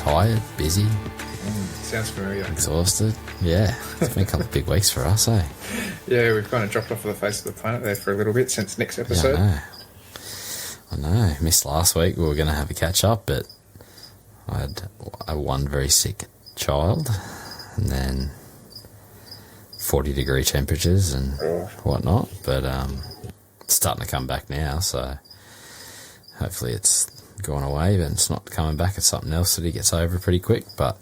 tired, busy, Sounds familiar. exhausted. Yeah, it's been a couple of big weeks for us, eh? Yeah, we've kind of dropped off the face of the planet there for a little bit since Nick's episode. Yeah, I know. Missed last week. We were going to have a catch up, but I had one very sick child, and then 40-degree temperatures and whatnot. But it's starting to come back now, so hopefully it's gone away, but it's not coming back. It's something else that he gets over pretty quick. But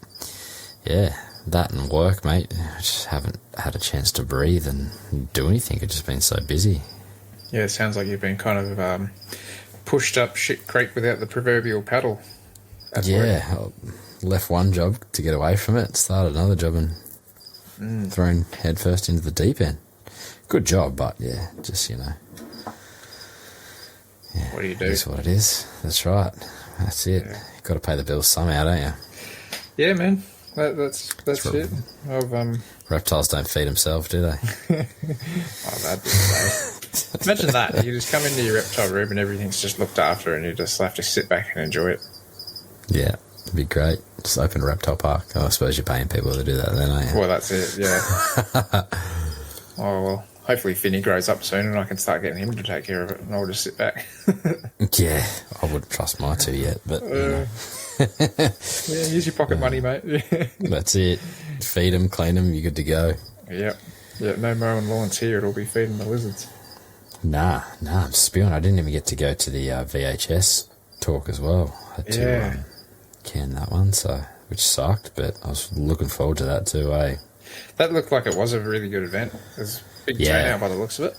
yeah, that and work, mate. I just haven't had a chance to breathe and do anything. I've just been so busy. Yeah, it sounds like you've been kind of pushed up shit creek without the proverbial paddle. Yeah, I left one job to get away from it, started another job and thrown headfirst into the deep end. Good job, but yeah, just, yeah, what do you do? It is what it is. That's right. That's it. Yeah. You've got to pay the bills somehow, don't you? Yeah, man. That's it. Reptiles don't feed themselves, do they? Oh, that'd be great. Imagine that. You just come into your reptile room and everything's just looked after and you just have to sit back and enjoy it. Yeah, it'd be great. Just open a reptile park. Oh, I suppose you're paying people to do that then, aren't you? Well, that's it, yeah. Oh, well, hopefully Finny grows up soon and I can start getting him to take care of it and I'll just sit back. Yeah, I wouldn't trust my two yet, but, yeah, use your pocket money, mate. That's it. Feed them, clean them, you're good to go. Yep. Yeah, no mowing lawns here. It'll be feeding the lizards. Nah, I'm spewing. I didn't even get to go to the VHS talk as well. I had to can that one, which sucked, but I was looking forward to that too, eh? That looked like it was a really good event. There's a big turnout by the looks of it.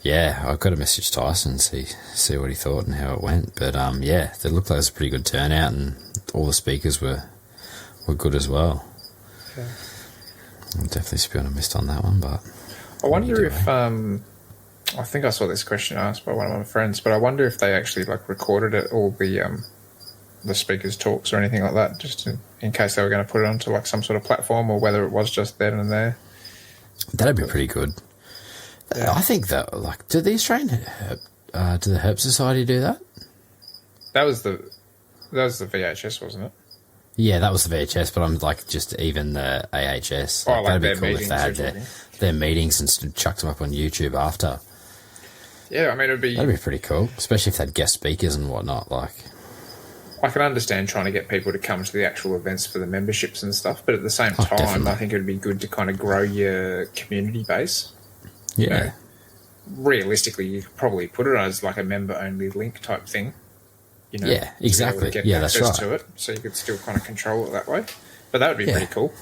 Yeah, I got to message Tyson, see what he thought and how it went. But yeah, it looked like it was a pretty good turnout, and all the speakers were good as well. Okay. I'm definitely spewing a mist on that one, but I wonder if I think I saw this question asked by one of my friends, but I wonder if they actually recorded it, all the speakers' talks or anything like that, just in case they were going to put it onto some sort of platform, or whether it was just then and there. That'd be pretty good. Yeah. I think that, do the Australian do the Herp Society do that? That was the VHS, wasn't it? Yeah, that was the VHS, but I'm just even the AHS. That'd be cool if they had their meetings and chucked them up on YouTube after. Yeah, I mean, that'd be pretty cool, especially if they had guest speakers and whatnot. I can understand trying to get people to come to the actual events for the memberships and stuff, but at the same time, definitely. I think it would be good to kind of grow your community base. Yeah. Realistically, you could probably put it as a member-only link type thing. Yeah, exactly. Yeah, that's right. To it, so you could still kind of control it that way. But that would be pretty cool.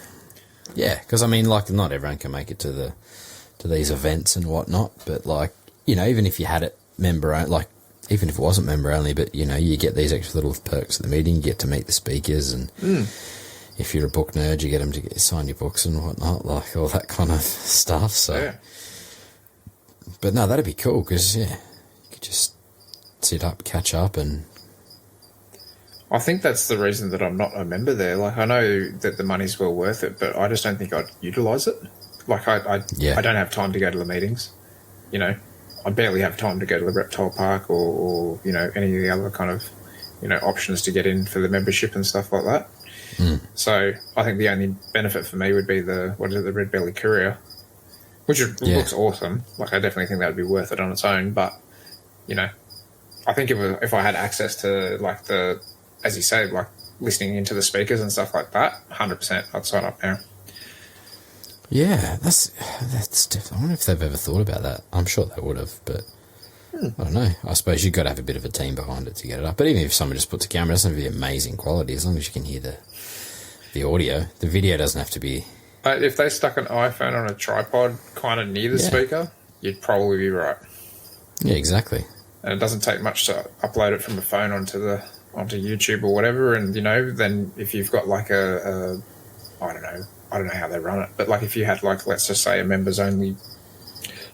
Yeah, because I mean, not everyone can make it to these events and whatnot. But even if you had it member only, even if it wasn't member only, but you get these extra little perks at the meeting. You get to meet the speakers, and if you're a book nerd, you get them to sign your books and whatnot, all that kind of stuff. So. Yeah. But no, that'd be cool because, you could just sit up, catch up, and... I think that's the reason that I'm not a member there. I know that the money's well worth it, but I just don't think I'd utilise it. I don't have time to go to the meetings. I barely have time to go to the reptile park or any of the other kind of, options to get in for the membership and stuff like that. So I think the only benefit for me would be the Red Belly Courier. Which looks awesome. I definitely think that would be worth it on its own. But, I think if I had access to, as you say, listening into the speakers and stuff like that, 100% I'd sign up now. Yeah, that's definitely... I wonder if they've ever thought about that. I'm sure they would have, but I don't know. I suppose you've got to have a bit of a team behind it to get it up. But even if someone just puts a camera, it doesn't have to be amazing quality, as long as you can hear the audio. The video doesn't have to be... If they stuck an iPhone on a tripod kind of near the speaker, you'd probably be right. Yeah, exactly. And it doesn't take much to upload it from a phone onto YouTube or whatever. And, then if you've got I don't know how they run it, but if you had let's just say a members only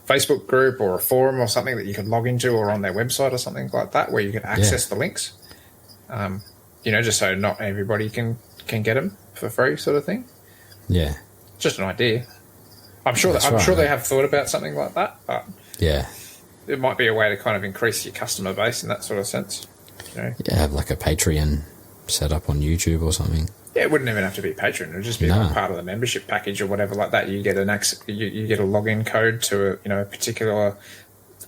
Facebook group or a forum or something that you could log into, or on their website or something like that, where you can access the links, just so not everybody can get them for free, sort of thing. Yeah. Just an idea. I'm sure they have thought about something like that, but it might be a way to kind of increase your customer base in that sort of sense. Yeah, have a Patreon set up on YouTube or something. Yeah, it wouldn't even have to be Patreon. It would just be like part of the membership package or whatever like that. You get you get a login code to a particular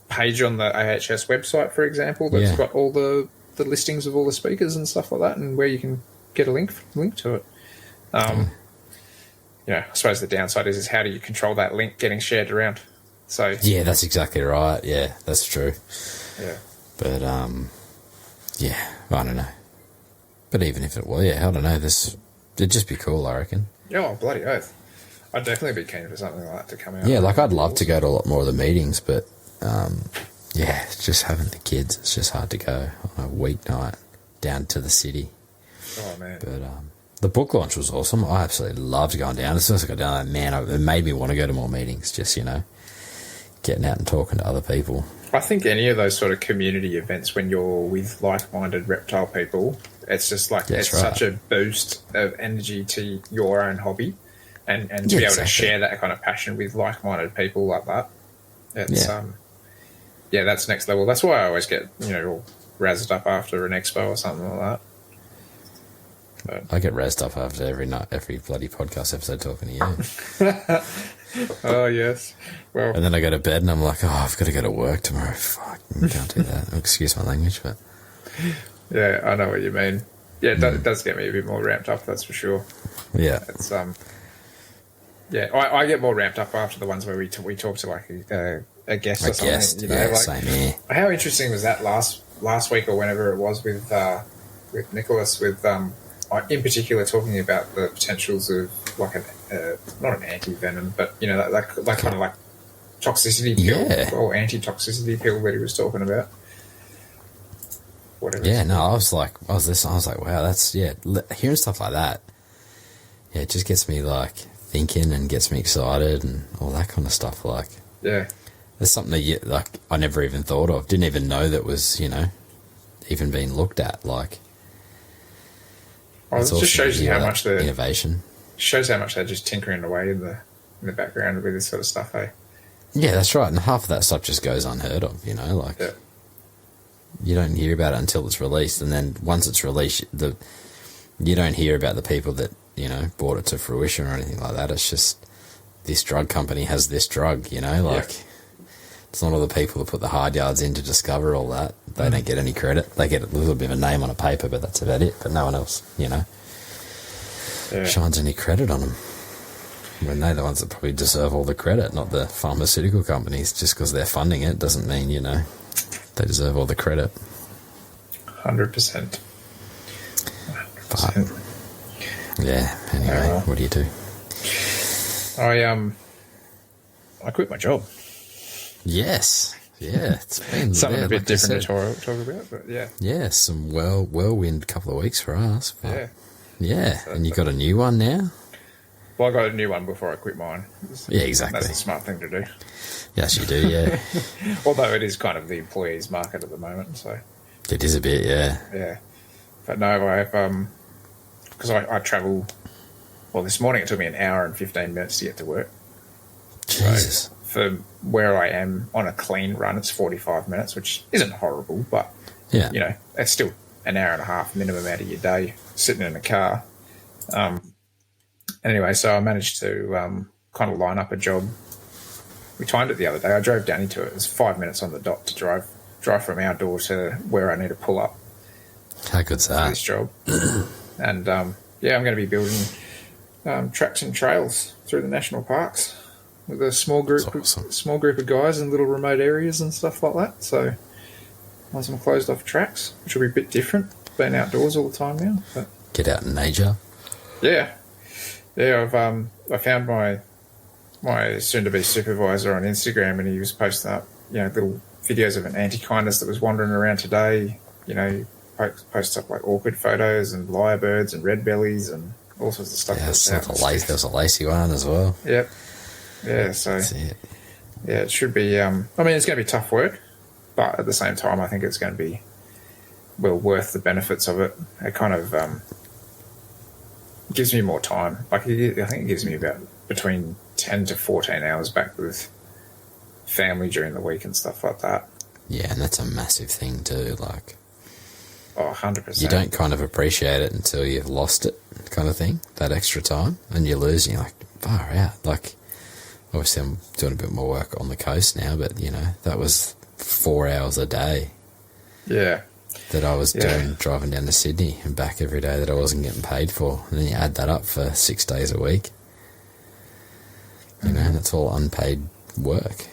page on the AHS website, for example, that's got all the listings of all the speakers and stuff like that, and where you can get a link to it. I suppose the downside is how do you control that link getting shared around? So yeah, that's exactly right. Yeah, that's true. Yeah, but I don't know. But even if it were, I don't know. It'd just be cool, I reckon. Oh, bloody oath! I'd definitely be keen for something like that to come out. Yeah, like I'd love to go to a lot more of the meetings, but it's just having the kids. It's just hard to go on a weeknight down to the city. Oh man! But the book launch was awesome. I absolutely loved going down. As soon as I got down there, man, it made me want to go to more meetings. Just getting out and talking to other people. I think any of those sort of community events when you're with like-minded reptile people, it's just like such a boost of energy to your own hobby, and to be able to share that kind of passion with like-minded people like that. It's that's next level. That's why I always get all razzed up after an expo or something like that. But I get razzed up after every bloody podcast episode talking to you. Oh, yes. Well, and then I go to bed and I'm like, I've got to go to work tomorrow. Fuck, I can't do that. Excuse my language, but... Yeah, I know what you mean. Yeah, it does get me a bit more ramped up, that's for sure. Yeah. It's, I get more ramped up after the ones where we talk to, like, a guest or something. Same here. How interesting was that last week or whenever it was with Nicholas, with... in particular, talking about the potentials of like not an anti-venom, but that kind of like toxicity pill or anti-toxicity pill that he was talking about. Whatever. Yeah, no, I was like, wow, that's hearing stuff like that. Yeah, it just gets me like thinking and gets me excited and all that kind of stuff. Like, yeah, there's something that I never even thought of, didn't even know that was even being looked at. Like. Well, it just shows you how much the innovation shows how much they're just tinkering away in the background with this sort of stuff, eh? Yeah, that's right. And half of that stuff just goes unheard of, you don't hear about it until it's released, and then once it's released, you don't hear about the people that brought it to fruition or anything like that. It's just this drug company has this drug, It's not all the people that put the hard yards in to discover all that. They don't get any credit. They get a little bit of a name on a paper, but that's about it. But no one else, shines any credit on them. When they're the ones that probably deserve all the credit, not the pharmaceutical companies. Just because they're funding it doesn't mean, they deserve all the credit. 100%. Yeah, anyway, what do you do? I quit my job. Yes. Yeah, it's been something a bit different to talk about, but yeah. Yeah, some whirlwind couple of weeks for us. Yeah. Yeah, so, and you got a new one now? Well, I got a new one before I quit mine. Yeah, exactly. That's a smart thing to do. Yes, you do, yeah. Although it is kind of the employee's market at the moment, so... It is a bit, yeah. Yeah. But no, I've... Because I travel... Well, this morning it took me an hour and 15 minutes to get to work. Jesus. So for where I am on a clean run, it's 45 minutes, which isn't horrible, but, it's still an hour and a half minimum out of your day sitting in a car. Anyway, so I managed to kind of line up a job. We timed it the other day. I drove down into it. It was 5 minutes on the dot to drive from our door to where I need to pull up. How good's that? This job. And, I'm going to be building tracks and trails through the national parks with a small group of guys in little remote areas and stuff like that. So on some closed off tracks, which will be a bit different, being outdoors all the time now. But get out in nature. Yeah. Yeah, I found my soon-to-be supervisor on Instagram, and he was posting up, little videos of an anti-kindness that was wandering around today. He posts up like orchid photos and lyrebirds and red bellies and all sorts of stuff. Yeah, there was a lacy one as well. Yep. Yeah, so it should be. It's going to be tough work, but at the same time, I think it's going to be worth the benefits of it. It kind of gives me more time. I think it gives me about between 10 to 14 hours back with family during the week and stuff like that. Yeah, and that's a massive thing too. Like, Oh, 100%. You don't kind of appreciate it until you've lost it, kind of thing, that extra time, and you lose, and you're like, far out. Like, obviously I'm doing a bit more work on the coast now, but, you know, that was 4 hours a day. Yeah. That I was doing, driving down to Sydney and back every day that I wasn't getting paid for. And then you add that up for 6 days a week. You know, and it's all unpaid work.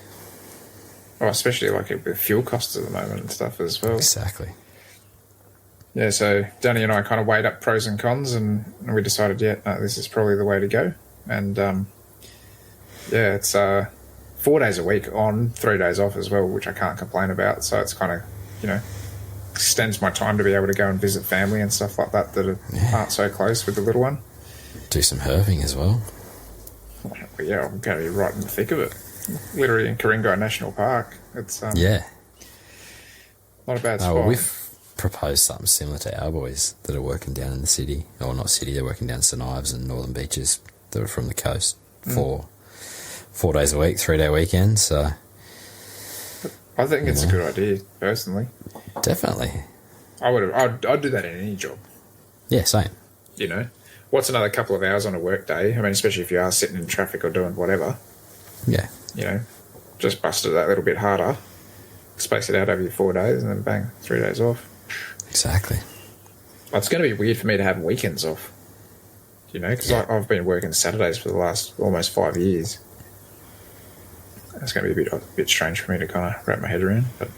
Oh, especially like with fuel costs at the moment and stuff as well. Exactly. Yeah, so Danny and I kind of weighed up pros and cons, and we decided, no, this is probably the way to go. And it's 4 days a week on, 3 days off as well, which I can't complain about. So it's kind of, you know, extends my time to be able to go and visit family and stuff like that aren't so close with the little one. Do some herping as well. Well, yeah, I'm going to be right in the thick of it. Literally in Ku-ring-gai National Park. It's not a bad spot. Well, we've proposed something similar to our boys that are working down in the city, or not city, they're working down St Ives and Northern Beaches that are from the coast for 4 days a week, 3 day weekends. So I think it's a good idea, personally. Definitely. I'd do that in any job. Yeah, same. You know, what's another couple of hours on a work day? I mean, especially if you are sitting in traffic or doing whatever. Yeah. You know, just bust it that little bit harder, space it out over your 4 days, and then bang, 3 days off. Exactly. Well, it's going to be weird for me to have weekends off. You know, because I've been working Saturdays for the last almost 5 years. It's going to be a bit strange for me to kind of wrap my head around. But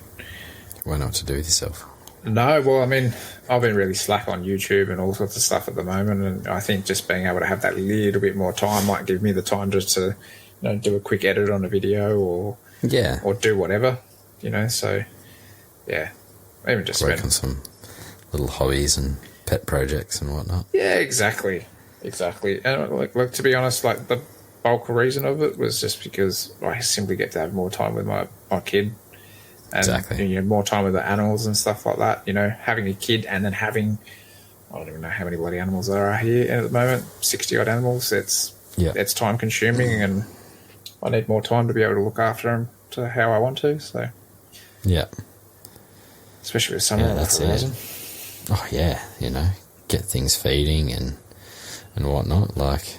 why not to do with yourself? No, well, I mean, I've been really slack on YouTube and all sorts of stuff at the moment, and I think just being able to have that little bit more time might give me the time just to, you know, do a quick edit on a video or do whatever, you know. So, yeah, even just work on some little hobbies and pet projects and whatnot. Yeah, exactly. And like to be honest, like the bulk reason of it was just because I simply get to have more time with my kid. And, you know, more time with the animals and stuff like that. You know, having a kid and then having, I don't even know how many bloody animals there are here at the moment, 60-odd animals. It's time consuming, and I need more time to be able to look after them to how I want to. So, yeah, especially with summer on the horizon. Oh yeah, you know, get things feeding and whatnot. Like,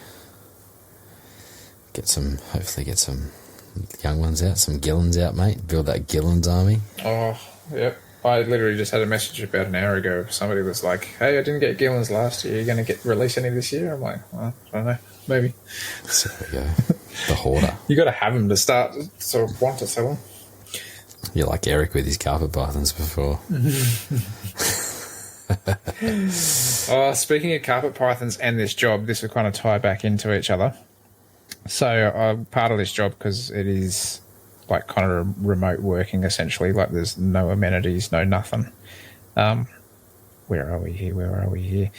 hopefully get some young ones out, some Gillens out, mate. Build that Gillens army. Oh, yep. I literally just had a message about an hour ago. Somebody was like, hey, I didn't get Gillens last year. Are you going to release any this year? I'm like, well, I don't know. Maybe. So there you go. The hoarder. You got to have them to start, sort of want to sell them. You're like Eric with his carpet pythons before. Speaking of carpet pythons and this job, this will kind of tie back into each other. So I'm part of this job because it is like kind of remote working essentially. Like there's no amenities, no nothing. Where are we here?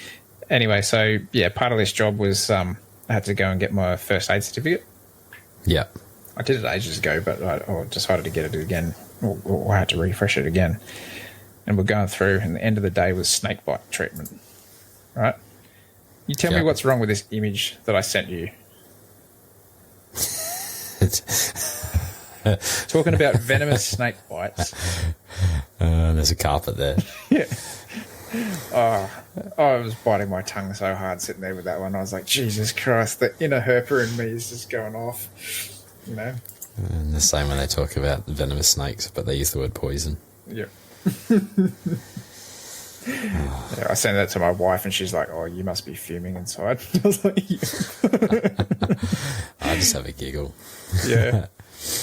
Anyway, so yeah, part of this job was I had to go and get my first aid certificate. Yeah. I did it ages ago, but I decided to get it again, or I had to refresh it again. And we're going through, and the end of the day was snake bite treatment. Right? You tell me what's wrong with this image that I sent you. Talking about venomous snake bites. There's a carpet there. Yeah. I was biting my tongue so hard sitting there with that one. I was like, Jesus Christ, the inner herper in me is just going off. You know? And the same when they talk about venomous snakes, but they use the word poison. Yeah. Yeah, I sent that to my wife and she's like, oh, you must be fuming inside. I was like, yeah. I just have a giggle. Yeah.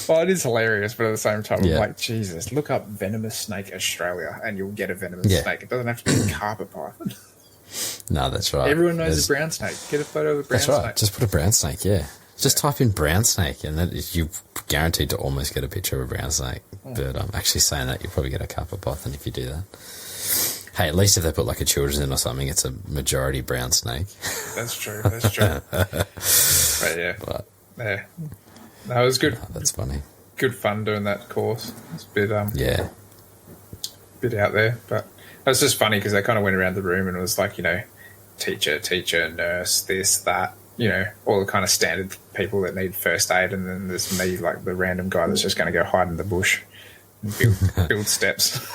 Well, it is hilarious, but at the same time, I'm like, Jesus, look up venomous snake Australia and you'll get a venomous snake. It doesn't have to be a carpet python. No, that's right. Everyone knows a brown snake. Get a photo of a brown snake. That's right. Just put a brown snake, Just type in brown snake and then you're guaranteed to almost get a picture of a brown snake. But I'm actually saying that you'll probably get a carpet python if you do that. Hey, at least if they put like a children's in or something, it's a majority brown snake. That's true. But yeah. Yeah. No, it was good. Oh, that's funny. Good fun doing that course. It's a bit bit out there, but it was just funny because they kind of went around the room and it was like, you know, teacher, nurse, this, that, you know, all the kind of standard people that need first aid, and then there's me, like the random guy that's just going to go hide in the bush and build steps.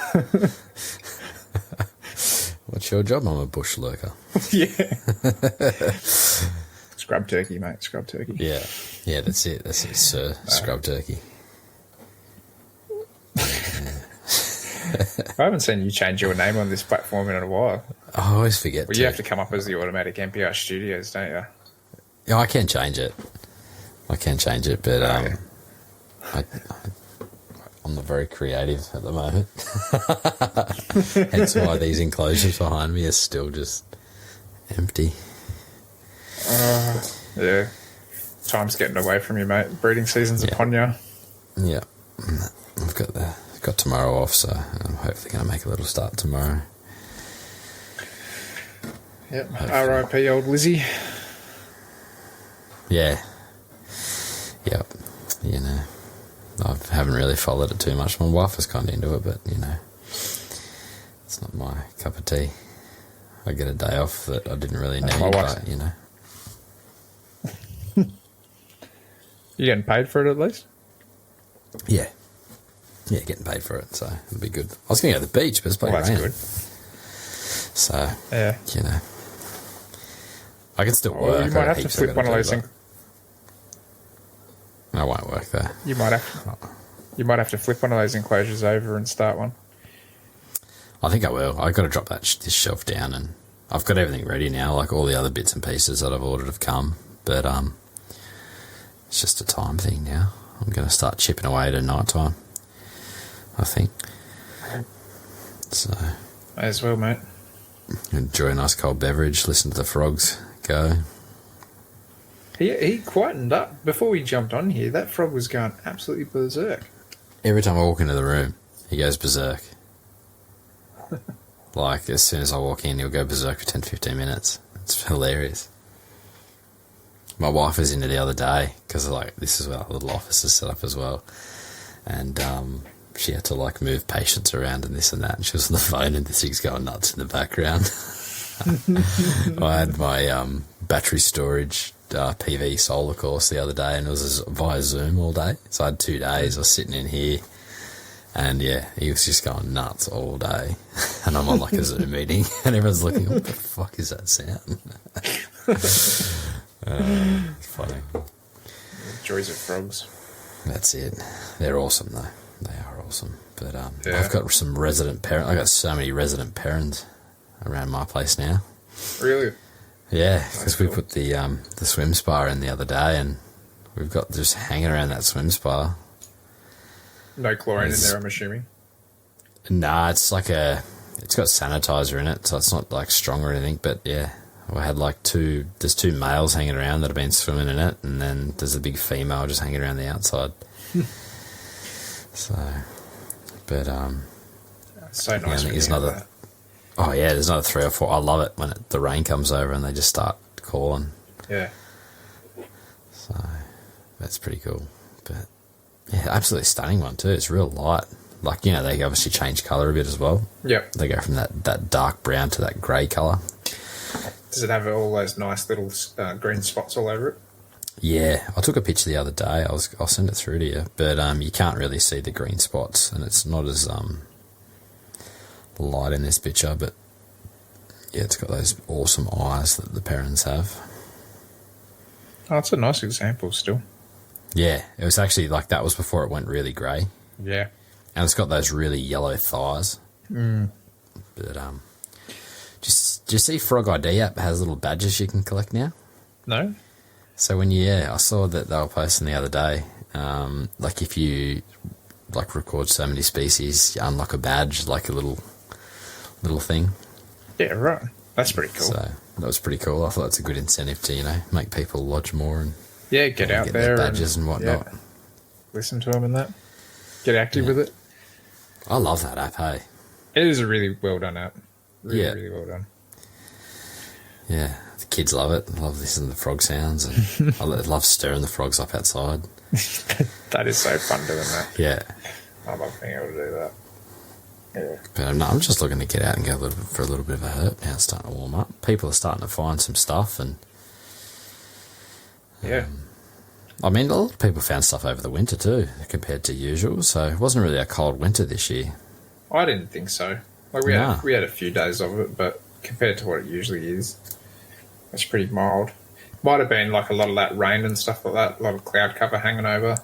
What's your job? I'm a bush lurker. Yeah. Scrub turkey, mate. Scrub turkey. Yeah. Yeah, that's it. That's it, sir. Scrub turkey. I haven't seen you change your name on this platform in a while. I always forget Well, you have to come up as the Automatic MPR Studios, don't you? Yeah, I can change it. But Yeah. I'm not very creative at the moment. Hence why these enclosures behind me are still just empty. Yeah. Time's getting away from you, mate. Breeding season's upon you. Yeah. I've got tomorrow off, so I'm hopefully going to make a little start tomorrow. Yep. R.I.P. old Lizzie. Yeah. Yep. You know, I haven't really followed it too much. My wife was kind of into it, but, you know, it's not my cup of tea. I get a day off that I didn't really need, but, you know. You getting paid for it at least? Yeah. Yeah, getting paid for it, so it'll be good. I was going to go to the beach, but it's bloody raining. Good. So, yeah, you know. I can still work. You might have to flip one of those things. I won't work there. You might have to flip one of those enclosures over and start one. I think I will. I've got to drop this shelf down, and I've got everything ready now. Like all the other bits and pieces that I've ordered have come, but it's just a time thing now. I'm going to start chipping away at night time, I think. So, may as well, mate. Enjoy a nice cold beverage. Listen to the frogs go. He quietened up before we jumped on here. That frog was going absolutely berserk. Every time I walk into the room, he goes berserk. Like, as soon as I walk in, he'll go berserk for 10-15 minutes. It's hilarious. My wife was in it the other day, because, like, this is where our little office is set up as well. And she had to, like, move patients around and this and that. And she was on the phone, and this thing's going nuts in the background. I had my battery storage PV solar course the other day, and it was via Zoom all day. So I had 2 days. I was sitting in here, and yeah, he was just going nuts all day. And I'm on like a Zoom meeting, and everyone's looking, what the fuck is that sound? It's funny. Joys of frogs. That's it. They're awesome though. They are awesome. But yeah. I've got some resident parents. I've got so many resident parents around my place now. Really? Yeah, because we put the swim spa in the other day, and we've got just hanging around that swim spa. No chlorine in there, I'm assuming. Nah, it's got sanitizer in it, so it's not like strong or anything. But yeah, I had like there's 2 males hanging around that have been swimming in it, and then there's a big female just hanging around the outside. So, but it's so nice. Yeah, there's another. Oh yeah, there's another 3 or 4. I love it when the rain comes over and they just start calling. Yeah. So that's pretty cool. But yeah, absolutely stunning one too. It's real light. Like, you know, they obviously change colour a bit as well. Yep. They go from that dark brown to that grey colour. Does it have all those nice little green spots all over it? Yeah, I took a picture the other day. I'll send it through to you. But you can't really see the green spots, and it's not as light in this picture. But yeah, it's got those awesome eyes that the parents have. Oh, it's a nice example still. Yeah, it was actually like that was before it went really grey. Yeah. And it's got those really yellow thighs. Mm. But do you see Frog ID app has little badges you can collect now? No. So I saw that they were posting the other day. Like if you like record so many species, you unlock a badge, like a little thing. Yeah, right. That's pretty cool. So that was pretty cool. I thought it's a good incentive to make people lodge more and get out get there, their badges and whatnot. Yeah, listen to them and that. Get active with it. I love that app. Hey, it is a really well done app. Really well done. Yeah, the kids love it. I love listening to the frog sounds, and I love stirring the frogs up outside. That is so fun doing that. Yeah, I love being able to do that. Yeah, but I'm just looking to get out and go for a little bit of a herp now. It's starting to warm up. People are starting to find some stuff, and yeah. I mean, a lot of people found stuff over the winter too, compared to usual. So it wasn't really a cold winter this year. I didn't think so. Like we had a few days of it, but compared to what it usually is, it's pretty mild. Might have been like a lot of that rain and stuff like that, a lot of cloud cover hanging over.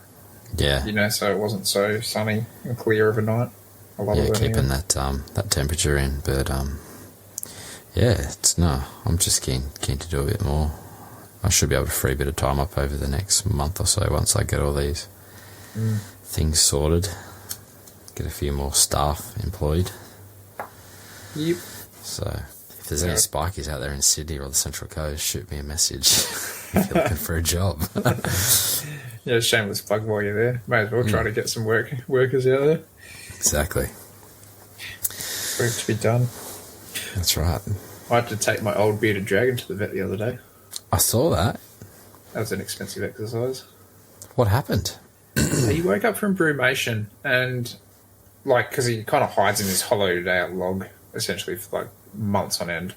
Yeah. You know, so it wasn't so sunny and clear overnight. A lot of it keeping that temperature in, but I'm just keen to do a bit more. I should be able to free a bit of time up over the next month or so once I get all these things sorted. Get a few more staff employed. Yep. So if there's any spikies out there in Sydney or the Central Coast, shoot me a message if you're looking for a job. Yeah, shameless plug while you're there. May as well try to get some workers out there. Exactly. Work to be done. That's right. I had to take my old bearded dragon to the vet the other day. I saw that. That was an expensive exercise. What happened? He woke up from brumation and, like, because he kind of hides in this hollowed out log, essentially, for, like, months on end.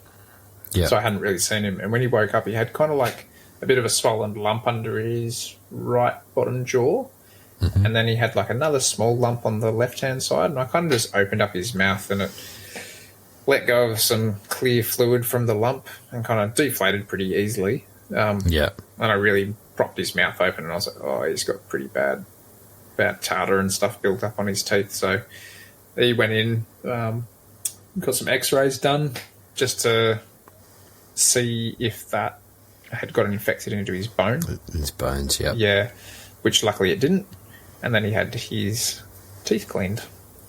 Yeah. So I hadn't really seen him. And when he woke up, he had kind of, like, a bit of a swollen lump under his right bottom jaw. Mm-hmm. And then he had, like, another small lump on the left-hand side. And I kind of just opened up his mouth and it let go of some clear fluid from the lump and kind of deflated pretty easily. And I really propped his mouth open and I was like, oh, he's got pretty bad tartar and stuff built up on his teeth. So he went in, got some x-rays done just to see if that had gotten infected into his bone. His bones, yeah. Yeah, which luckily it didn't. And then he had his teeth cleaned.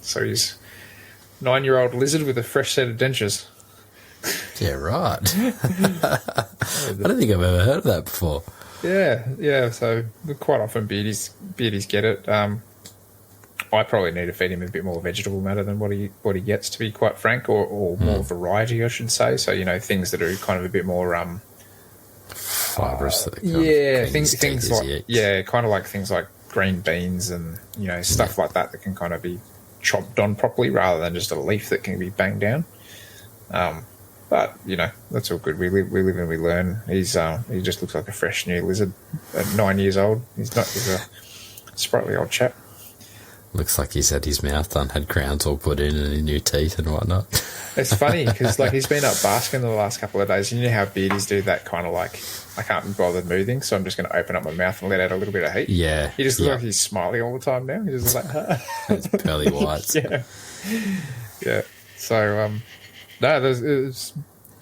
So he's 9-year-old lizard with a fresh set of dentures. Yeah, right. I don't think I've ever heard of that before. Yeah. So quite often beardies get it. I probably need to feed him a bit more vegetable matter than what he gets, to be quite frank, or more variety, I should say. So things that are kind of a bit more fibrous. Things like kind of like things like green beans and stuff like that can kind of be chopped on properly rather than just a leaf that can be banged down. But that's all good. We live and we learn. He just looks like a fresh new lizard at 9 years old. He's a sprightly old chap. Looks like he's had his mouth done, had crowns all put in and new teeth and whatnot. It's funny because he's been up basking the last couple of days. You know how beardies do that kind of like, I can't be bothered moving, so I'm just going to open up my mouth and let out a little bit of heat. Yeah. He just looks like he's smiling all the time now. He's just like, it's pearly whites. Yeah. So, it's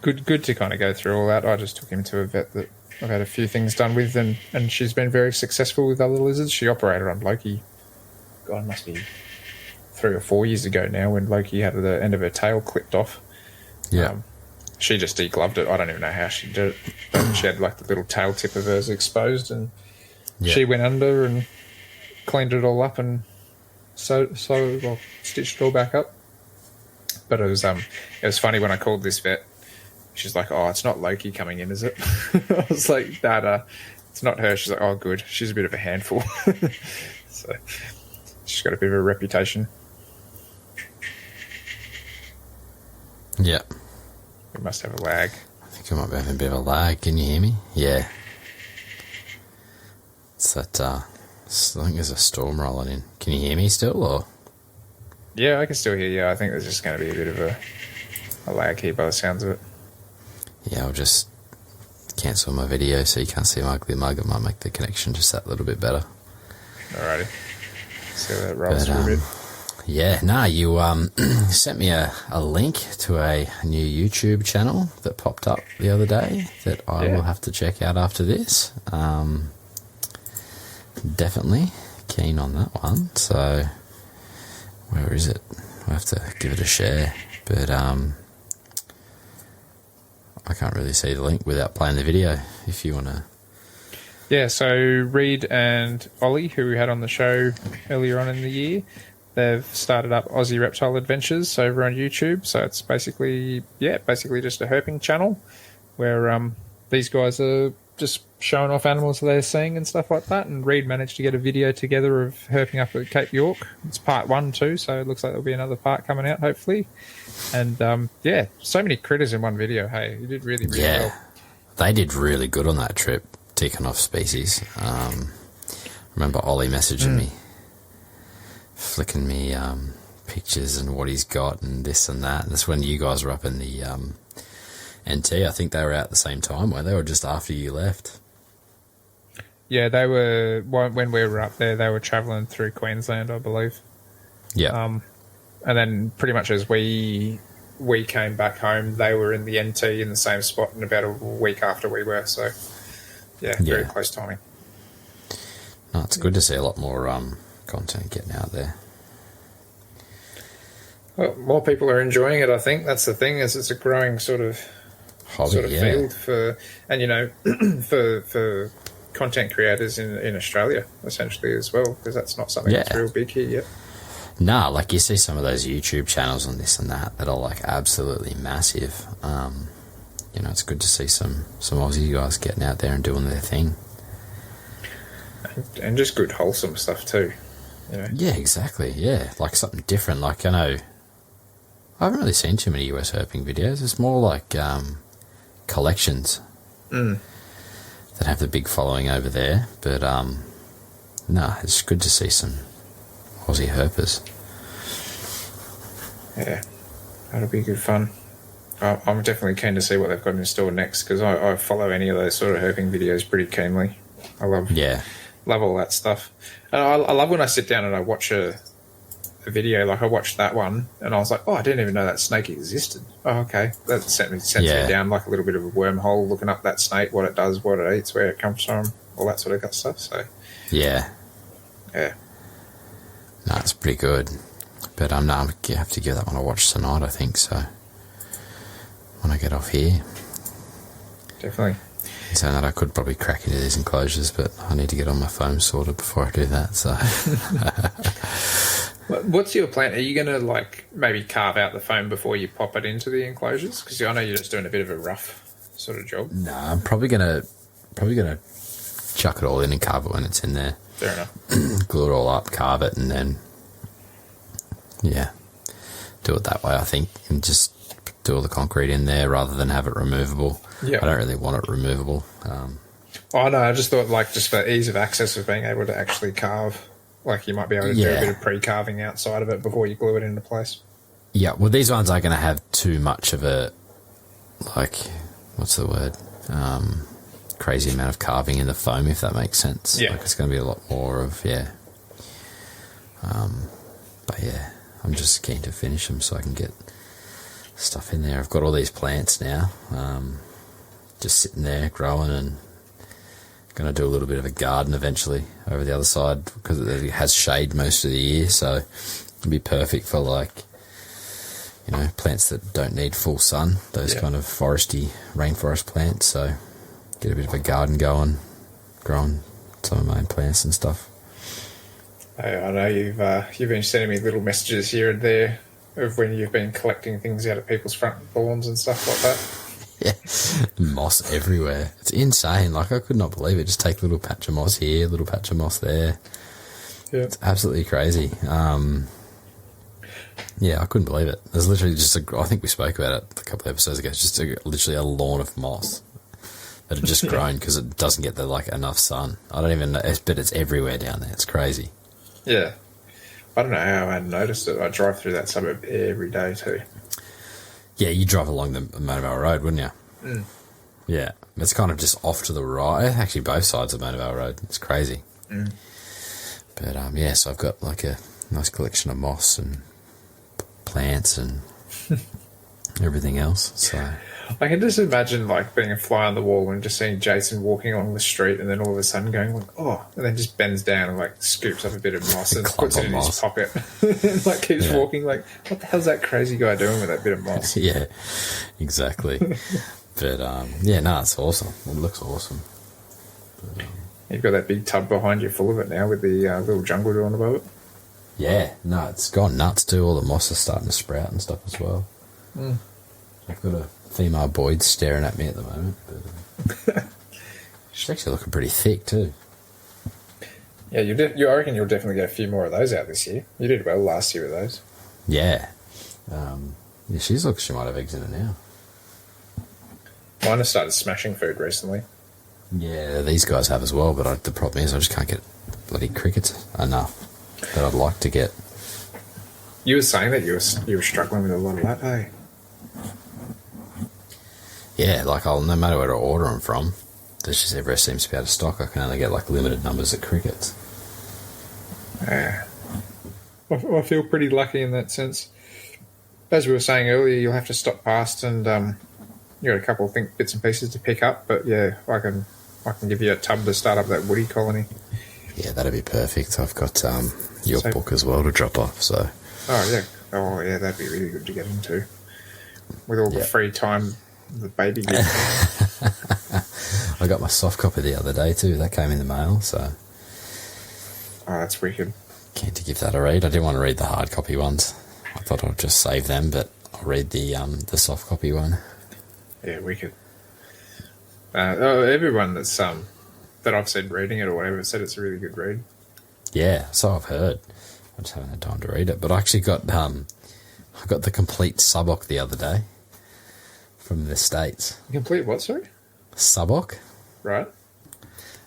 good to kind of go through all that. I just took him to a vet that I've had a few things done with, and she's been very successful with other lizards. She operated on Loki. God, it must be 3 or 4 years ago now, when Loki had the end of her tail clipped off. Yeah. She just degloved it. I don't even know how she did it. But she had like the little tail tip of hers exposed, and she went under and cleaned it all up and stitched it all back up. But it was funny when I called this vet. She's like, "Oh, it's not Loki coming in, is it?" I was like, "Dad, it's not her." She's like, "Oh, good. She's a bit of a handful." So she's got a bit of a reputation. Yeah. We must have a lag. I think I might be having a bit of a lag. Can you hear me? Yeah. It's that, I think there's a storm rolling in. Can you hear me still, or? Yeah, I can still hear you. I think there's just going to be a bit of a lag here by the sounds of it. Yeah, I'll just cancel my video so you can't see my ugly mug. It might make the connection just that little bit better. Alrighty. See how that rolls through a bit. Yeah, you sent me a link to a new YouTube channel that popped up the other day that I will have to check out after this. Definitely keen on that one. So, where is it? I'll have to give it a share. But I can't really see the link without playing the video, if you want to. Yeah, so Reed and Ollie, who we had on the show earlier on in the year, they've started up Aussie Reptile Adventures over on YouTube. So it's basically just a herping channel where these guys are just showing off animals that they're seeing and stuff like that. And Reed managed to get a video together of herping up at Cape York. It's part 1 too, so it looks like there'll be another part coming out hopefully. And so many critters in one video. Hey, you did really well. They did really good on that trip, ticking off species. Remember Ollie messaging me, flicking me pictures and what he's got and this and that. And that's when you guys were up in the NT. I think they were out at the same time, weren't they? Or just after you left? Yeah, they were, when we were up there, they were travelling through Queensland, I believe. Yeah. And then pretty much as we came back home, they were in the NT in the same spot in about a week after we were. So, yeah, very close timing. No, it's good to see a lot more content getting out there. Well, more people are enjoying it, I think. That's the thing, is it's a growing sort of hobby, field for, and, you know, for content creators in Australia, essentially, as well, because that's not something that's real big here yet. Nah, like you see some of those YouTube channels and this and that are like absolutely massive. You know, it's good to see some Aussie guys getting out there and doing their thing. And just good wholesome stuff too, you know? Yeah, exactly, yeah. Like something different. Like, I know, I haven't really seen too many US herping videos. It's more like collections that have the big following over there. But, no, it's good to see some Aussie herpers. Yeah, that'll be good fun. I'm definitely keen to see what they've got in store next, because I follow any of those sort of herping videos pretty keenly. I love all that stuff. And I love when I sit down and I watch a video. Like, I watched that one and I was like, oh, I didn't even know that snake existed. Oh, okay. That sent me down like a little bit of a wormhole, looking up that snake, what it does, what it eats, where it comes from, all that sort of good stuff. So yeah. No, it's pretty good. But no, I have to give that one a watch tonight, I think, so when I get off here. Definitely. Saying that I could probably crack into these enclosures, but I need to get on my phone sorted before I do that, so. What's your plan? Are you going to, like, maybe carve out the foam before you pop it into the enclosures? Because I know you're just doing a bit of a rough sort of job. No, I'm probably gonna chuck it all in and carve it when it's in there. Fair enough. Glue it all up, carve it, and then do it that way, I think, and just do all the concrete in there rather than have it removable. I don't really want it removable. Oh no, I just thought, like, just for ease of access of being able to actually carve, like, you might be able to do a bit of pre-carving outside of it before you glue it into place. Yeah, well, these ones are going to have too much of a, like, what's the word? Crazy amount of carving in the foam, if that makes sense. Yeah. Like, it's going to be a lot more of, but yeah, I'm just keen to finish them so I can get stuff in there. I've got all these plants now, just sitting there growing, and going to do a little bit of a garden eventually over the other side, because it has shade most of the year, so it'll be perfect for, like, you know, plants that don't need full sun, those kind of foresty rainforest plants. So get a bit of a garden going, growing some of my own plants and stuff. I know you've been sending me little messages here and there of when you've been collecting things out of people's front lawns and stuff like that. Moss everywhere. It's insane. Like, I could not believe it. Just take a little patch of moss here, a little patch of moss there. Yeah. It's absolutely crazy. I couldn't believe it. There's literally just I think we spoke about it a couple of episodes ago. It's just literally a lawn of moss that had just grown because it doesn't get enough sun. I don't even know, but it's everywhere down there. It's crazy. Yeah. I don't know how I hadn't noticed it. I drive through that suburb every day too. Yeah, you drive along the Motorvale Road, wouldn't you? Mm. Yeah. It's kind of just off to the right. Actually, both sides of Motorvale Road. It's crazy. Mm. But, so I've got, like, a nice collection of moss and plants and everything else. So I can just imagine, like, being a fly on the wall and just seeing Jason walking along the street and then all of a sudden going, like, oh, and then just bends down and, like, scoops up a bit of moss and puts it in his pocket and, like, keeps walking, like, what the hell's that crazy guy doing with that bit of moss? Yeah, exactly. But, it's awesome. It looks awesome. But, you've got that big tub behind you full of it now with the little jungle drawn above it. Yeah, no, it's gone nuts too. All the moss is starting to sprout and stuff as well. Mm. I've got a female Boyd staring at me at the moment, but she's actually looking pretty thick too. Yeah, I reckon you'll definitely get a few more of those out this year. You did well last year with those. Yeah. She looks, she might have eggs in it now. Mine have started smashing food recently. Yeah, these guys have as well, but the problem is I just can't get bloody crickets enough that I'd like to get. You were saying that you were struggling with a lot of that, hey? Yeah, like no matter where to order them from, there's just everywhere seems to be out of stock. I can only get like limited numbers at Crickets. Yeah. I feel pretty lucky in that sense. As we were saying earlier, you'll have to stop past and you got a couple of bits and pieces to pick up. But yeah, I can give you a tub to start up that woody colony. Yeah, that'd be perfect. I've got your book as well to drop off. So. Oh yeah, that'd be really good to get into with all the free time the baby gets. I got my soft copy the other day too. That came in the mail, so. Oh, that's wicked. Keen to give that a read. I didn't want to read the hard copy ones. I thought I'd just save them, but I'll read the soft copy one. Yeah, wicked. Everyone that's that I've said reading it or whatever said it's a really good read. Yeah, so I've heard. I just haven't had time to read it, but I actually got I got the complete Subok the other day from the States. Complete what, sorry? Subok. Right.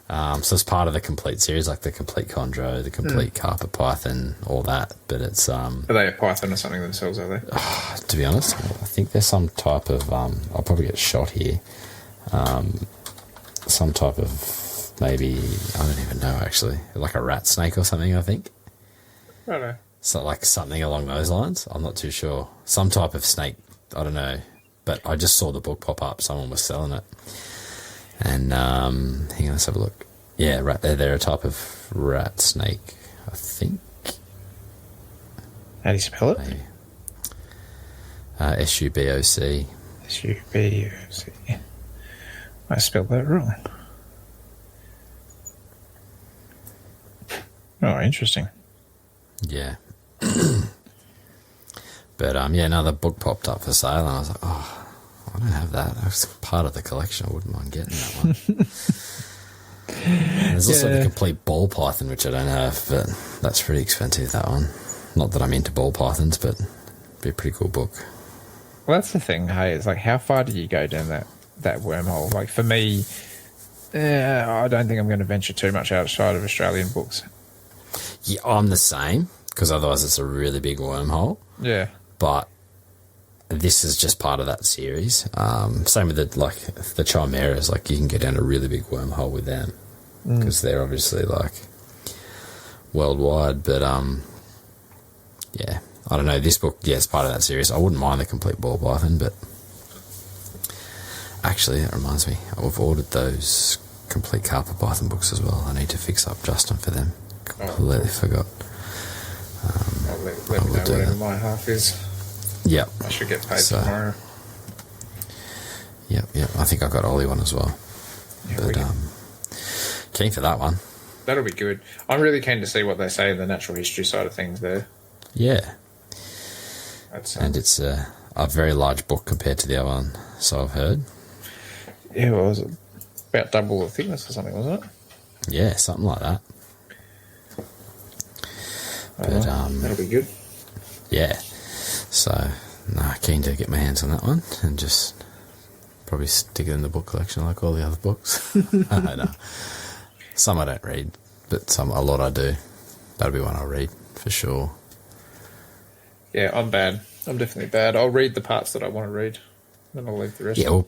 So it's part of the complete series, like the complete chondro, the complete carpet python, all that. But it's are they a python or something themselves? Are they? To be honest, I think there's some type of. I'll probably get shot here. Some type of maybe I don't even know actually, like a rat snake or something. I think. Right. So like something along those lines. I'm not too sure. Some type of snake. I don't know. But I just saw the book pop up. Someone was selling it. And, hang on, let's have a look. Yeah, they're a type of rat snake, I think. How do you spell it? Maybe. SUBOC. SUBOC. I spelled that wrong. Oh, interesting. Yeah. But, another book popped up for sale, and I was like, oh, I don't have that. That's part of the collection. I wouldn't mind getting that one. There's also the complete ball python, which I don't have, but that's pretty expensive, that one. Not that I'm into ball pythons, but it'd be a pretty cool book. Well, that's the thing, hey. It's like, how far do you go down that wormhole? Like, for me, I don't think I'm going to venture too much outside of Australian books. Yeah, I'm the same, because otherwise it's a really big wormhole. Yeah. But this is just part of that series. Same with the chimeras. Like you can get down a really big wormhole with them because they're obviously like worldwide. But yeah, I don't know. This book, it's part of that series. I wouldn't mind the complete ball python, but actually, that reminds me. I've ordered those complete carpet python books as well. I need to fix up Justin for them. Completely forgot. Let me know whatever my half is. Yep. I should get paid tomorrow. Yep. I think I got Ollie one as well. Yeah, but keen for that one. That'll be good. I'm really keen to see what they say in the natural history side of things there. Yeah. And it's a very large book compared to the other one, so I've heard. Yeah, well, was it about double the thickness or something, wasn't it? Yeah, something like that. But that'll be good. Yeah. So, keen to get my hands on that one and just probably stick it in the book collection like all the other books. I don't know. Some I don't read, but a lot I do. That'll be one I'll read for sure. Yeah, I'm bad. I'm definitely bad. I'll read the parts that I want to read, then I'll leave the rest. Yeah, well,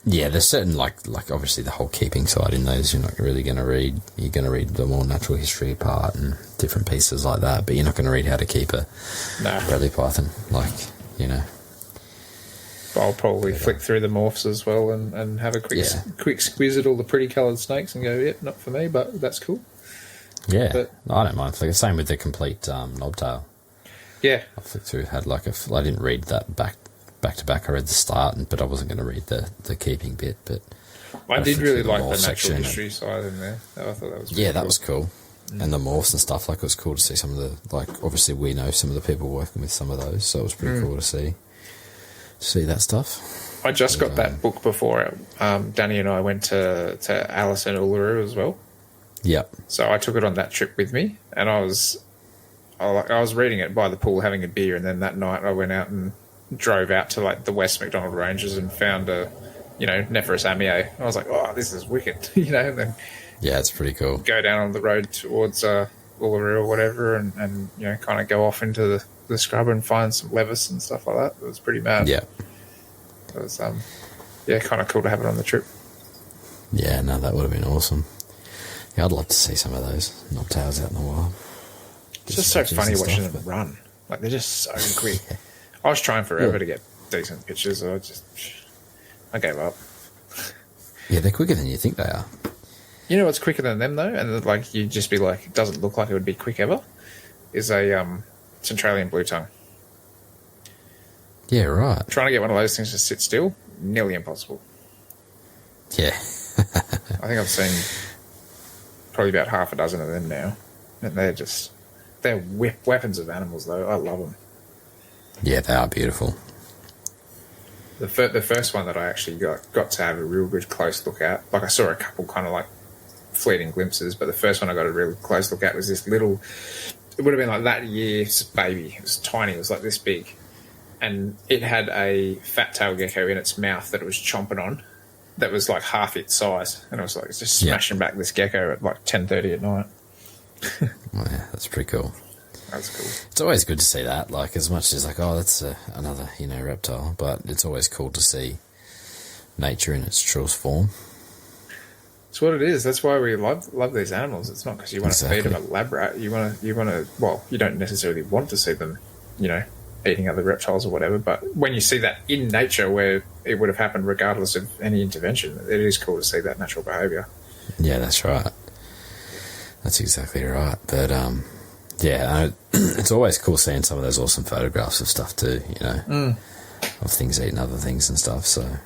there's certain like obviously the whole keeping side in those you're not really going to read. You're going to read the more natural history part and different pieces like that, but you're not going to read how to keep a Bradley python, I'll probably flick through the morphs as well and have a quick squiz at all the pretty coloured snakes and go, yep, not for me, but that's cool. Yeah, but I don't mind. Same with the complete knobtail. Yeah. I flicked through, had I didn't read that back to back. I read the start, but I wasn't going to read the keeping bit. But I did really like the natural history side in there. I thought that was cool. That was cool. And the morphs and stuff, it was cool to see some of the, obviously we know some of the people working with some of those, so it was pretty cool to see that stuff. I just got that book before Danny and I went to Alice and Uluru as well. Yep. So I took it on that trip with me, and I was reading it by the pool having a beer, and then that night I went out and drove out to the West McDonald Ranges and found a Nephrus ammiae. I was like, oh, this is wicked, and then it's pretty cool. Go down on the road towards Uluru or whatever, and kind of go off into the scrub and find some levis and stuff like that. It was pretty mad. Yeah. It was kind of cool to have it on the trip. Yeah, no, that would have been awesome. Yeah, I'd love to see some of those knobtails out in the wild. It's just so funny watching them run. Like, they're just so quick. Yeah. I was trying forever to get decent pictures. I gave up. Yeah, they're quicker than you think they are. You know what's quicker than them, though? And, like, you'd just be like, it doesn't look like it would be quick ever, is a Centralian blue tongue. Yeah, right. Trying to get one of those things to sit still, nearly impossible. Yeah. I think I've seen probably about half a dozen of them now. And they're weapons of animals, though. I love them. Yeah, they are beautiful. The first one that I actually got to have a real good close look at, like I saw a couple kind of like fleeting glimpses, but the first one I got a real close look at was this little, it would have been like that year's baby. It was tiny. It was like this big. And it had a fat tail gecko in its mouth that it was chomping on that was like half its size. And I was like, it's just smashing back this gecko at like 10:30 at night. Oh, yeah, that's pretty cool. That's cool. It's always good to see that, like, as much as like, oh, that's another, reptile, but it's always cool to see nature in its truest form. It's what it is. That's why we love these animals. It's not because you want to feed them a lab rat. You want to. Well, you don't necessarily want to see them, eating other reptiles or whatever. But when you see that in nature, where it would have happened regardless of any intervention, it is cool to see that natural behaviour. Yeah, that's right. That's exactly right. But yeah, it's always cool seeing some of those awesome photographs of stuff too. Of things eating other things and stuff. So.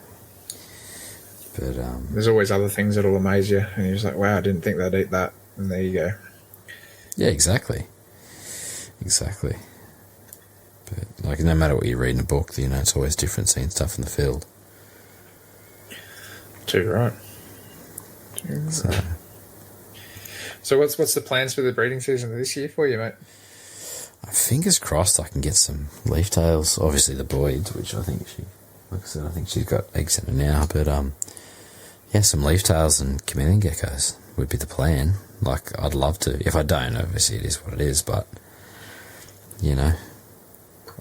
But, there's always other things that'll amaze you, and you're just like, wow, I didn't think they'd eat that, and there you go. Yeah, exactly. But, like, no matter what you read in a book, it's always different seeing stuff in the field. Too right. So what's the plans for the breeding season this year for you, mate? Fingers crossed I can get some leaf tails. Obviously the Boyds, which I think I think she's got eggs in her now, but yeah, some leaf tails and chameleon geckos would be the plan. Like, I'd love to. If I don't, obviously it is what it is, but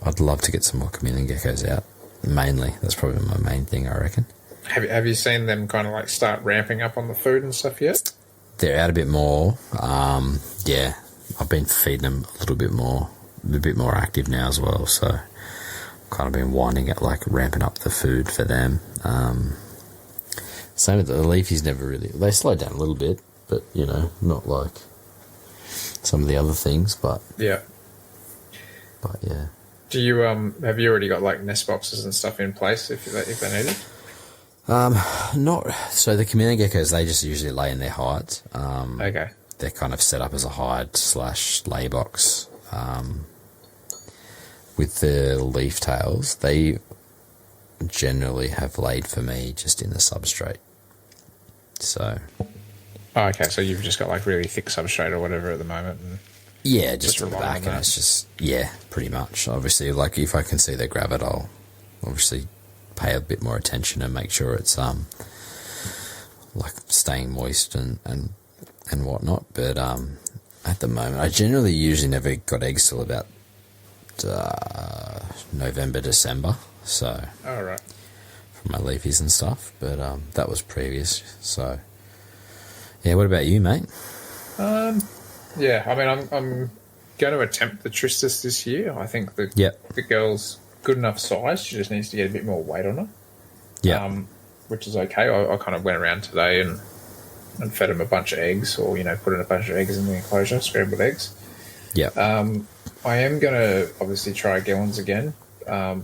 I'd love to get some more chameleon geckos out. Mainly, that's probably my main thing, I reckon. Have you seen them kind of like start ramping up on the food and stuff yet? They're out a bit more. Yeah, I've been feeding them a bit more active now as well. So kind of been winding it, like ramping up the food for them. Same with the leafies. They slowed down a little bit, but not like some of the other things. But yeah. Do you have you already got like nest boxes and stuff in place if they need it? Not so. The chameleon geckos, they just usually lay in their hides. Okay. They're kind of set up as a hide / lay box. With the leaf tails, they generally have laid for me just in the substrate. So. Oh, okay, so you've just got like really thick substrate or whatever at the moment. And yeah, just at the back, and it's just pretty much. Obviously, like if I can see they grab it, I'll obviously pay a bit more attention and make sure it's like staying moist and whatnot. But at the moment, I usually never got eggs till about November, December. So all right, for my leafies and stuff. But that was previous. So yeah, what about you, mate? Yeah, I mean, I'm going to attempt the Tristis this year. I think the girl's good enough size. She just needs to get a bit more weight on her. Yeah. Which is okay. I kind of went around today and fed him a bunch of eggs, or put in a bunch of eggs in the enclosure, scrambled eggs. Yeah. I am going to obviously try Gillens again. I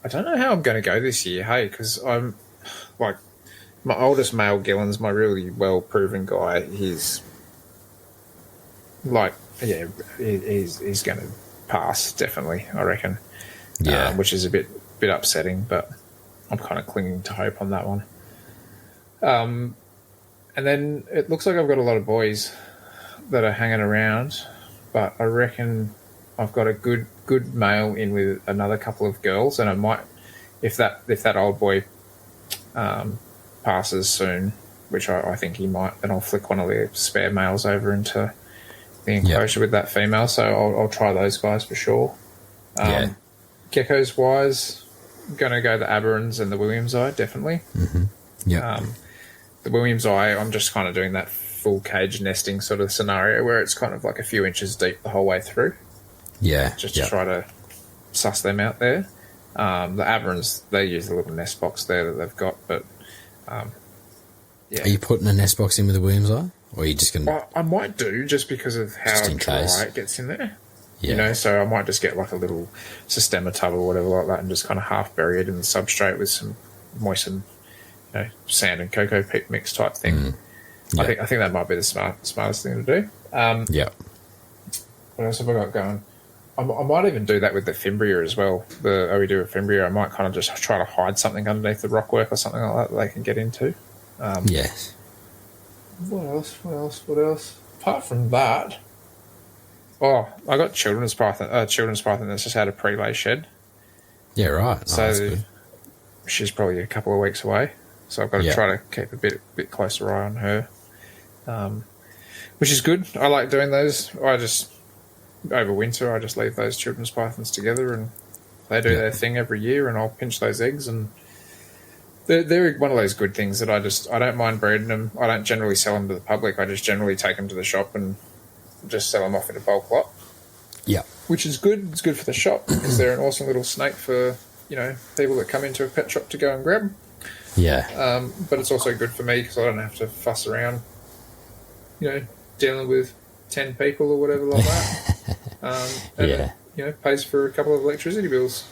don't know how I'm going to go this year, hey, because I'm like my oldest male Gillens, my really well proven guy. He's like, yeah, he's going to pass definitely, I reckon. Yeah, which is a bit upsetting, but I'm kind of clinging to hope on that one. And then it looks like I've got a lot of boys that are hanging around, but I reckon I've got a good male in with another couple of girls, and I might, if that old boy passes soon, which I think he might, then I'll flick one of the spare males over into the enclosure with that female, so I'll try those guys for sure. Geckos wise, going to go the Aberrans and the Williams Eye, definitely. Yeah. The Williams Eye, I'm just kind of doing that full cage nesting sort of scenario where it's kind of like a few inches deep the whole way through. Yeah. Just to try to suss them out there. The Aberrans, they use a little nest box there that they've got, but Are you putting a nest box in with the Williams Eye? Or are you just going to... I might do, just because of how dry it gets in there. Yeah. You know, so I might just get like a little Systema tub or whatever like that and just kind of half bury it in the substrate with some moistened, sand and cocoa peat mix type thing. I think that might be the smartest thing to do. What else have I got going? I might even do that with the Fimbria as well. The Oedura Fimbria, I might kind of just try to hide something underneath the rockwork or something like that they can get into. Yes. What else? Apart from that, I got children's python that's just had a pre-lay shed. Yeah, right. So that's good. She's probably a couple of weeks away. So I've got to try to keep a bit closer eye on her, which is good. I like doing those. Over winter, I just leave those children's pythons together and they do their thing every year, and I'll pinch those eggs, and they're one of those good things that I don't mind breeding them. I don't generally sell them to the public. I just generally take them to the shop and just sell them off in a bulk lot. Yeah. Which is good. It's good for the shop because they're an awesome little snake for, people that come into a pet shop to go and grab. Yeah. But it's also good for me because I don't have to fuss around, dealing with 10 people or whatever like that. It, pays for a couple of electricity bills.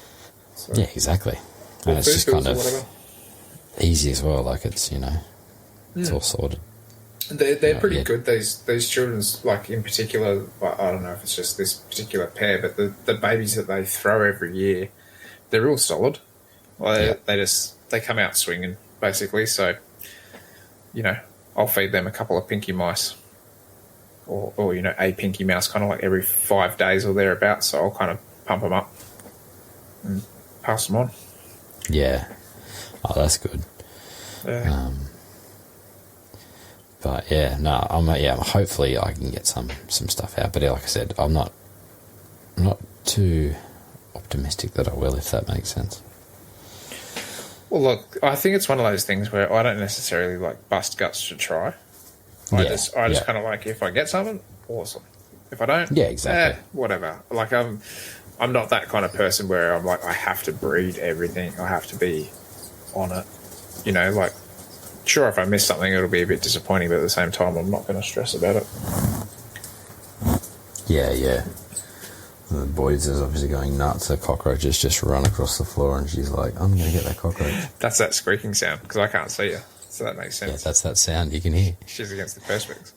So, yeah, exactly. And it's just kind of easy as well. Like it's, it's all sorted. They're pretty good. These children's, like in particular, I don't know if it's just this particular pair, but the babies that they throw every year, they're real solid. They come out swinging basically. So, I'll feed them a couple of pinky mice, or a pinky mouse, kind of like every 5 days or thereabouts. So I'll kind of pump them up and pass them on. Yeah. Oh, that's good. Yeah. But yeah, no, hopefully I can get some stuff out. But like I said, I'm not too optimistic that I will, if that makes sense. Well, look, I think it's one of those things where I don't necessarily like bust guts to try. I just kind of like, if I get something, awesome. If I don't, exactly. Whatever. Like I'm not that kind of person where I'm like, I have to breed everything. I have to be on it. Like, sure, if I miss something, it'll be a bit disappointing, but at the same time, I'm not going to stress about it. Yeah. The boys is obviously going nuts. The cockroaches just run across the floor, and she's like, I'm going to get that cockroach. That's that squeaking sound, because I can't see her, so that makes sense. Yeah, that's that sound you can hear. She's against the perspex.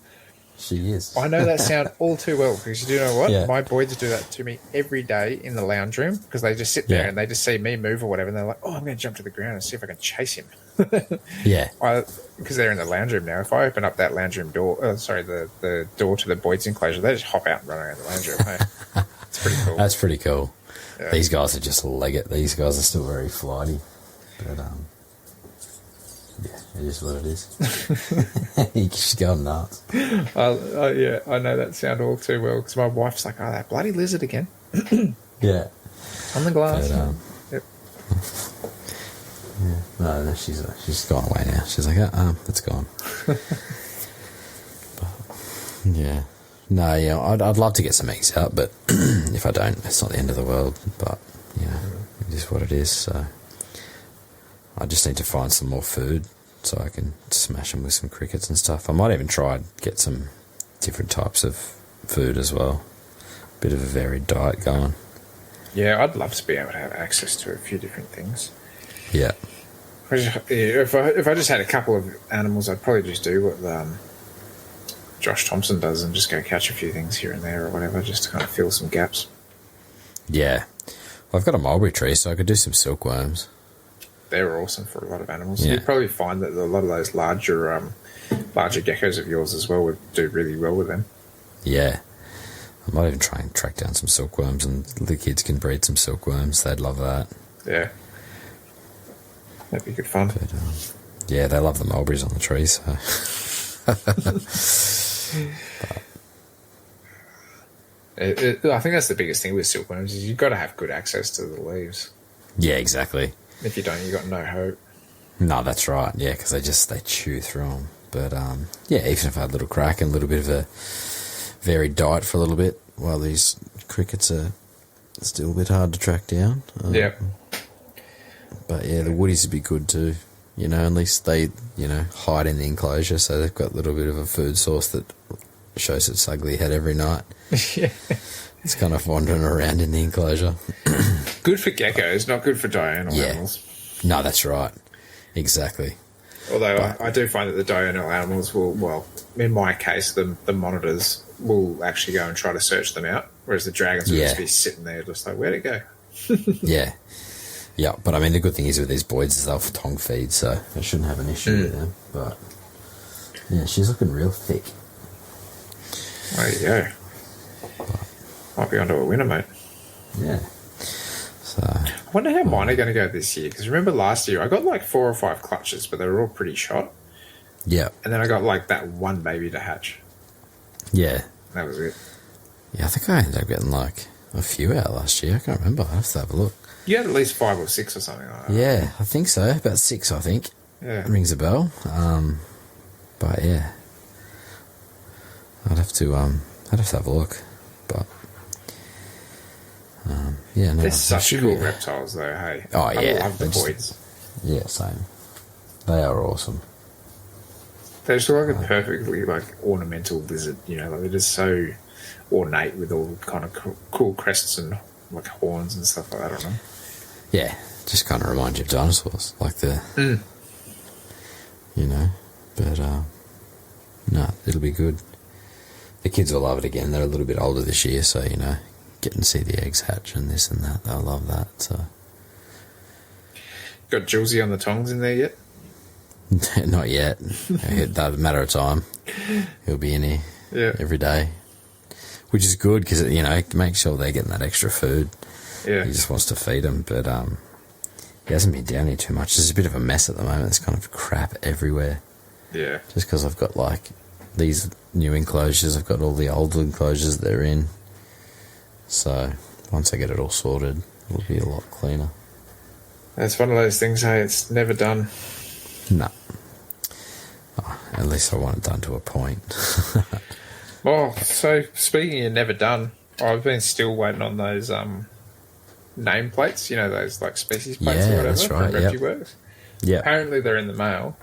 She is. I know that sound all too well, because you do know what? Yeah. My boys do that to me every day in the lounge room, because they just sit there and they just see me move or whatever, and they're like, I'm going to jump to the ground and see if I can chase him. Yeah. Because they're in the lounge room now. If I open up that lounge room door, the door to the Boyd's enclosure, they just hop out and run around the lounge room. Hey? It's pretty cool. That's pretty cool. Yeah. These guys are just leg it. These guys are still very flighty. But, it is what it is. He's just going nuts. I know that sound all too well, because my wife's like, oh, that bloody lizard again. Yeah. On the glass. But, yep. Yeah. No, she's gone away now. She's like, it's gone. But, yeah. No, yeah, I'd love to get some eggs out, but if I don't, it's not the end of the world. But, it is what it is. So I just need to find some more food so I can smash them with some crickets and stuff. I might even try and get some different types of food as well. Bit of a varied diet going. Yeah, I'd love to be able to have access to a few different things. Yeah. If I just had a couple of animals, I'd probably just do what Josh Thompson does and just go catch a few things here and there or whatever, just to kind of fill some gaps. Yeah. Well, I've got a mulberry tree, so I could do some silkworms. They're awesome for a lot of animals. Yeah. You'd probably find that a lot of those larger geckos of yours as well would do really well with them. Yeah. I might even try and track down some silkworms, and the kids can breed some silkworms. They'd love that. Yeah. That'd be good fun. But, yeah, they love the mulberries on the tree, so... I think that's the biggest thing with silkworms is you've got to have good access to the leaves. Yeah, exactly. If you don't, you've got no hope. No, that's right. Yeah, because they chew through them. But yeah, even if I had a little crack and a little bit of a varied diet for a little bit, while these crickets are still a bit hard to track down. Yeah. But yeah, the woodies would be good too. At least they, hide in the enclosure, so they've got a little bit of a food source that shows its ugly head every night. Yeah. It's kind of wandering around in the enclosure. Good for geckos, not good for diurnal animals. No, that's right. Exactly. Although I do find that the diurnal animals will, well, in my case, the monitors will actually go and try to search them out, whereas the dragons will just be sitting there just like, where'd it go? Yeah. Yeah, but I mean, the good thing is with these boids is they'll tongue feed, so I shouldn't have an issue with them. But yeah, she's looking real thick. There you go. Might be onto a winner, mate. Yeah. So I wonder how mine are going to go this year, because remember last year I got like 4 or 5 clutches, but they were all pretty shot. Yeah. And then I got like that one baby to hatch. Yeah. That was it. Yeah, I think I ended up getting like a few out last year. I can't remember. I have to have a look. You had at least 5 or 6 or something like that. Yeah, I think so. About 6, I think. Yeah. It rings a bell. But yeah, I'd have to have a look. But yeah, no. They're such cool reptiles, though. Hey. Oh yeah, I love the boids. Yeah, same. They are awesome. They're just like a perfectly like ornamental lizard. Like they're just so ornate with all kind of cool crests and like horns and stuff like that. I don't know. Yeah, just kind of remind you of dinosaurs, like the, but no, it'll be good. The kids will love it again. They're a little bit older this year, so getting to see the eggs hatch and this and that, they'll love that. So, got Julesy on the tongs in there yet? Not yet. That's a matter of time. He'll be in here every day, which is good because it makes sure they're getting that extra food. Yeah. He just wants to feed them, but he hasn't been down here too much. There's a bit of a mess at the moment. There's kind of crap everywhere. Yeah. Just because I've got like these new enclosures, I've got all the old enclosures they're in. So once I get it all sorted, it'll be a lot cleaner. It's one of those things, hey, it's never done. No. Oh, at least I want it done to a point. Well, so speaking of never done, I've been still waiting on those name plates, those like species plates or whatever that's right, from ReggieWorks. Yeah. Apparently they're in the mail,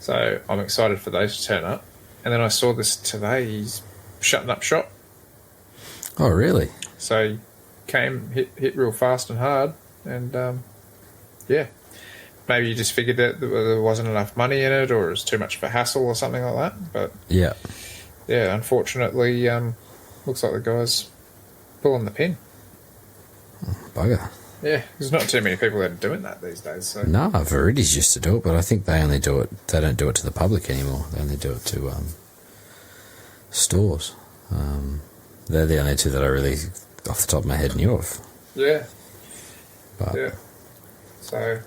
so I'm excited for those to turn up. And then I saw this today, he's shutting up shop. Oh, really? So he came, hit real fast and hard, and yeah. Maybe you just figured that there wasn't enough money in it, or it was too much of a hassle or something like that. But yeah, unfortunately, looks like the guy's pulling the pin. Bugger. Yeah, there's not too many people that are doing that these days. So. No, Verities used to do it, but I think they only do it. They don't do it to the public anymore. They only do it to stores. They're the only two that I really, off the top of my head, knew of. Yeah. But, yeah. So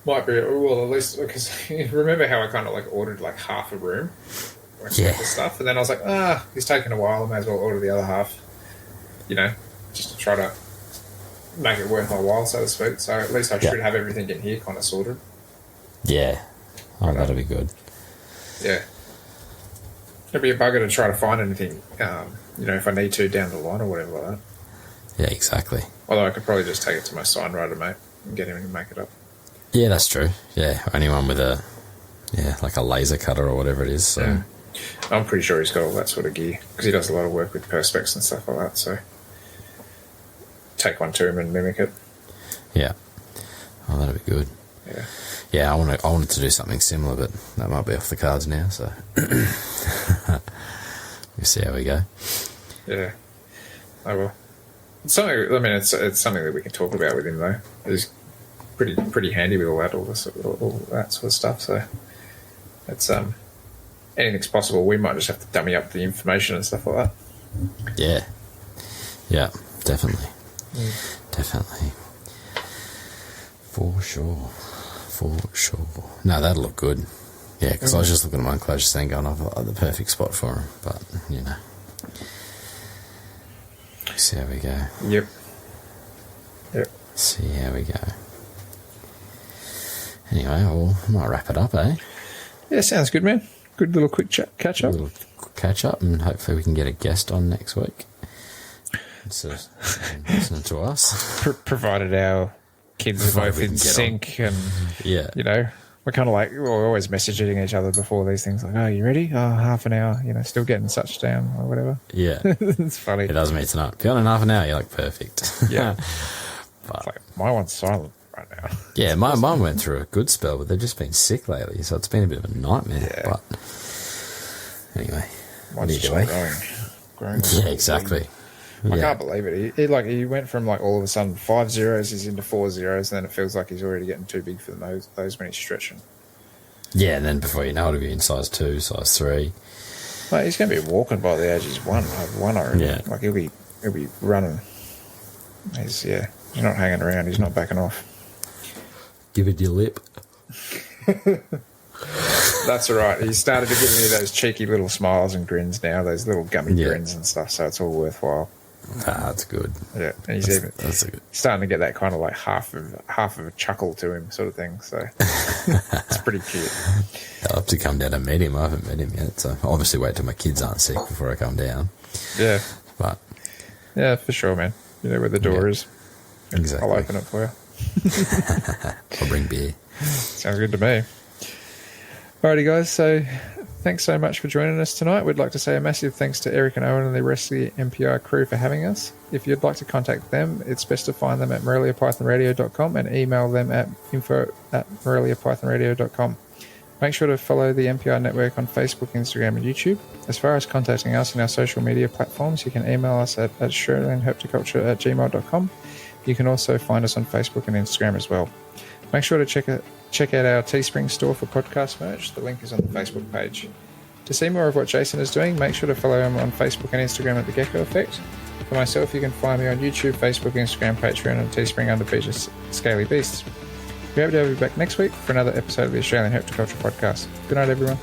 might be well at least because remember how I kind of like ordered like half a room, like the stuff, and then I was like, he's taking a while. I may as well order the other half. Just to try to make it worth my while, so to speak. So at least I should have everything in here kind of sorted. Yeah. Oh, that'll be good. Yeah. It'd be a bugger to try to find anything, if I need to down the line or whatever like that. Yeah, exactly. Although I could probably just take it to my sign writer, mate, and get him to make it up. Yeah, that's true. Yeah, anyone with like a laser cutter or whatever it is. So. Yeah. I'm pretty sure he's got all that sort of gear because he does a lot of work with perspex and stuff like that, so take one to him and mimic it. Yeah. Oh, that'll be good. Yeah. Yeah, I wanted to do something similar, but that might be off the cards now, so we'll see how we go. Yeah. Oh well. It's something. I mean, it's something that we can talk about with him though. He's pretty handy with all that sort of stuff. So it's anything's possible. We might just have to dummy up the information and stuff like that. Yeah. Yeah. Definitely. Definitely. For sure. No, that'll look good. Yeah, because I was just looking at my enclosure thing going, I've got the perfect spot for him. But, See how we go. Yep. See how we go. Anyway, well, I might wrap it up, eh? Yeah, sounds good, man. Good little quick catch up. A little catch up, and hopefully we can get a guest on next week. So, listening to us. Provided our kids are both in sync and, you know, we're kind of like, we're always messaging each other before these things, like, oh, you ready? Oh, half an hour, you know, still getting such down or whatever. Yeah. It's funny. It does mean it's not. If you're on in half an hour, you're like, perfect. Yeah. But, it's like, my one's silent right now. Yeah, my mum went through a good spell, but they've just been sick lately, so it's been a bit of a nightmare. Yeah. But anyway, Mine's just growing. Yeah, exactly. I can't believe it. He went from like all of a sudden 5 zeros, he's into 4 zeros, and then it feels like he's already getting too big for the nose when he's stretching. Yeah, and then before you know it, he'll be in size 2, size 3. Mate, he's going to be walking by the age he's one, I reckon. Yeah. Like he'll be running. He's not hanging around. He's not backing off. Give it your lip. That's all right. He started to give me those cheeky little smiles and grins now, those little gummy grins and stuff, so it's all worthwhile. That's good. Yeah, and he's starting to get that kind of like half of a chuckle to him sort of thing, so it's pretty cute. I'll have to come down and meet him. I haven't met him yet, so I'll obviously wait till my kids aren't sick before I come down. Yeah. But yeah, for sure, man. You know where the door is. Exactly. I'll open it for you. I'll bring beer. Sounds good to me. Alrighty, guys, so thanks so much for joining us tonight. We'd like to say a massive thanks to Eric and Owen and the rest of the MPI crew for having us. If you'd like to contact them, it's best to find them at moreliapythonradio.com and email them at info@moreliapythonradio.com. Make sure to follow the MPI network on Facebook, Instagram, and YouTube. As far as contacting us in our social media platforms, you can email us at australianherpetoculture@gmail.com. You can also find us on Facebook and Instagram as well. Make sure to check out our Teespring store for podcast merch. The link is on the Facebook page. To see more of what Jason is doing, make sure to follow him on Facebook and Instagram at The Gecko Effect. For myself, you can find me on YouTube, Facebook, Instagram, Patreon, and Teespring under Beaches Scaly Beasts. We hope to have you back next week for another episode of the Australian Herpetoculture Podcast. Good night, everyone.